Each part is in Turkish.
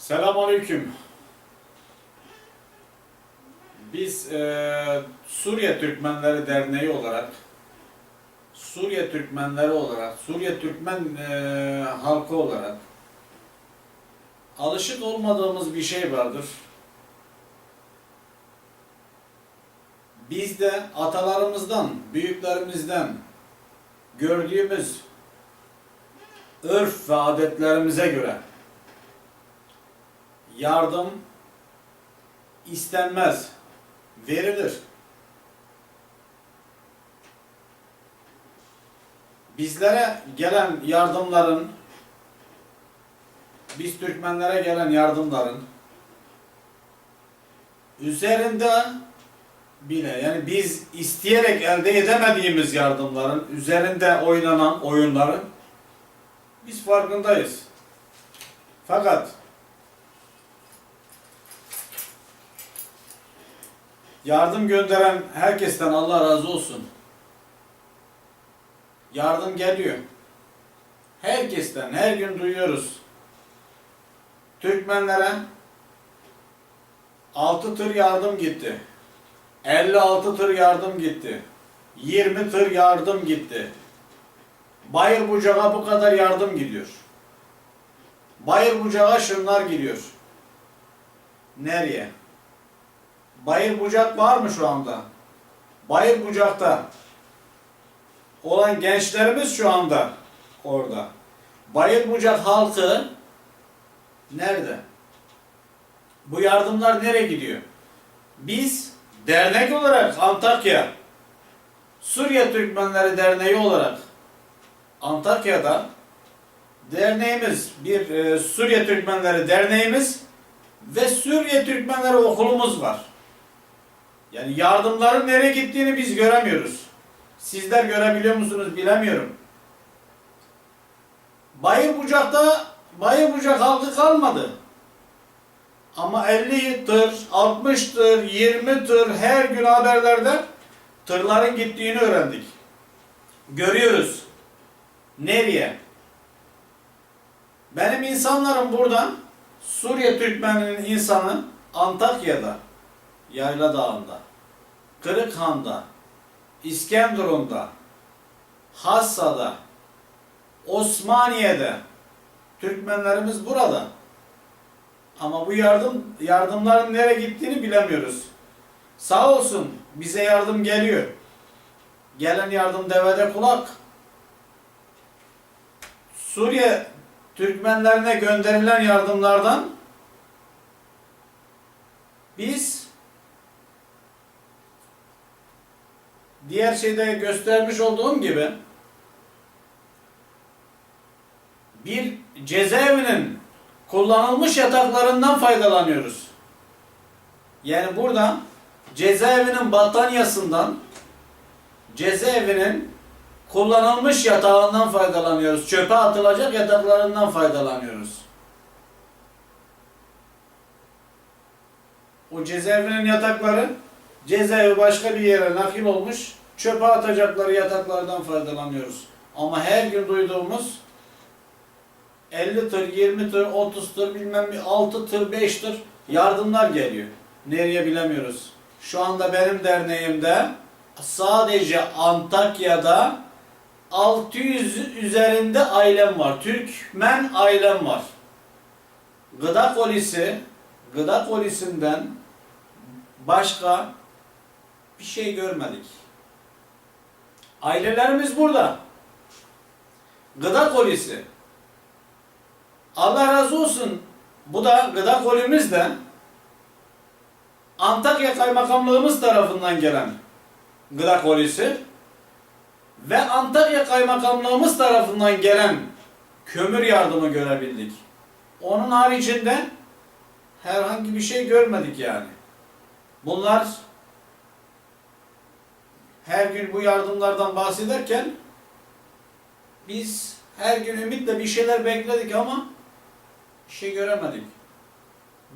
Selamünaleyküm. Biz Suriye Türkmenleri Derneği olarak, Suriye Türkmen halkı olarak alışık olmadığımız bir şey vardır. Biz de atalarımızdan, büyüklerimizden gördüğümüz örf ve adetlerimize göre yardım istenmez, verilir. Bizlere gelen yardımların, biz Türkmenlere gelen yardımların üzerinde bile, yani biz isteyerek elde edemediğimiz yardımların üzerinde oynanan oyunların biz farkındayız. Fakat yardım gönderen herkesten Allah razı olsun. Yardım geliyor. Herkesten her gün duyuyoruz. Türkmenlere 6 tır yardım gitti. 56 tır yardım gitti. 20 tır yardım gitti. Bayırbucak'a bu kadar yardım gidiyor. Bayırbucak'a şunlar gidiyor. Nereye? Bayırbucak var mı şu anda? Bayırbucak'ta olan gençlerimiz şu anda orada. Bayırbucak halkı nerede? Bu yardımlar nereye gidiyor? Biz dernek olarak Antakya, Suriye Türkmenleri Derneği olarak Antakya'da derneğimiz, bir Suriye Türkmenleri Derneğimiz ve Suriye Türkmenleri okulumuz var. Yani yardımların nereye gittiğini biz göremiyoruz. Sizler görebiliyor musunuz bilemiyorum. Bayırbucak'ta Bayırbucak halkı kalmadı. Ama 50 tır, 60 tır, 20 tır her gün haberlerde tırların gittiğini öğrendik. Görüyoruz. Nereye? Benim insanlarım buradan, Suriye Türkmeninin insanı Antakya'da, Yayla Dağı'nda, Kırıkhan'da, İskenderun'da, Hassa'da, Osmaniye'de Türkmenlerimiz burada. Ama bu yardımların nereye gittiğini bilemiyoruz. Sağ olsun bize yardım geliyor. Gelen yardım devede kulak. Suriye Türkmenlerine gönderilen yardımlardan biz diğer şeyde göstermiş olduğum gibi bir cezaevinin kullanılmış yataklarından faydalanıyoruz. Yani burada cezaevinin battaniyasından, cezaevinin kullanılmış yatağından faydalanıyoruz. Çöpe atılacak yataklarından faydalanıyoruz. O cezaevinin yatakları cezaevi başka bir yere nakil olmuş, çöpe atacakları yataklardan faydalanıyoruz. Ama her gün duyduğumuz 50 tır, 20 tır, 30 tır, bilmem 6 tır, 5 tır yardımlar geliyor. Nereye bilemiyoruz. Şu anda benim derneğimde sadece Antakya'da 600 üzerinde ailem var. Türkmen ailem var. Gıda kolisinden başka bir şey görmedik. Ailelerimiz burada. Gıda kolisi. Allah razı olsun. Bu da gıda kolimiz de Antakya Kaymakamlığımız tarafından gelen gıda kolisi ve Antakya Kaymakamlığımız tarafından gelen kömür yardımı görebildik. Onun haricinde herhangi bir şey görmedik yani. Bunlar her gün bu yardımlardan bahsederken biz her gün ümitle bir şeyler bekledik ama bir şey göremedik.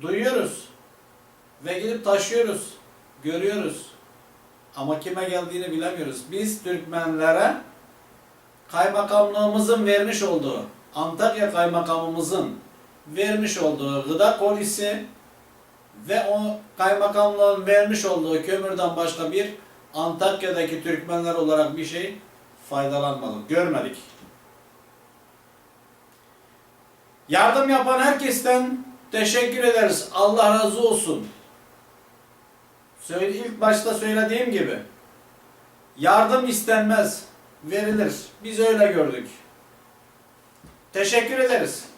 Duyuyoruz ve gidip taşıyoruz, görüyoruz. Ama kime geldiğini bilemiyoruz. Biz Türkmenlere kaymakamlığımızın vermiş olduğu, Antakya kaymakamımızın vermiş olduğu gıda kolisi ve o kaymakamlığın vermiş olduğu kömürden başka bir Antakya'daki Türkmenler olarak bir şey faydalanmadık, görmedik. Yardım yapan herkesten teşekkür ederiz. Allah razı olsun. İlk başta söylediğim gibi yardım istenmez, verilir. Biz öyle gördük. Teşekkür ederiz.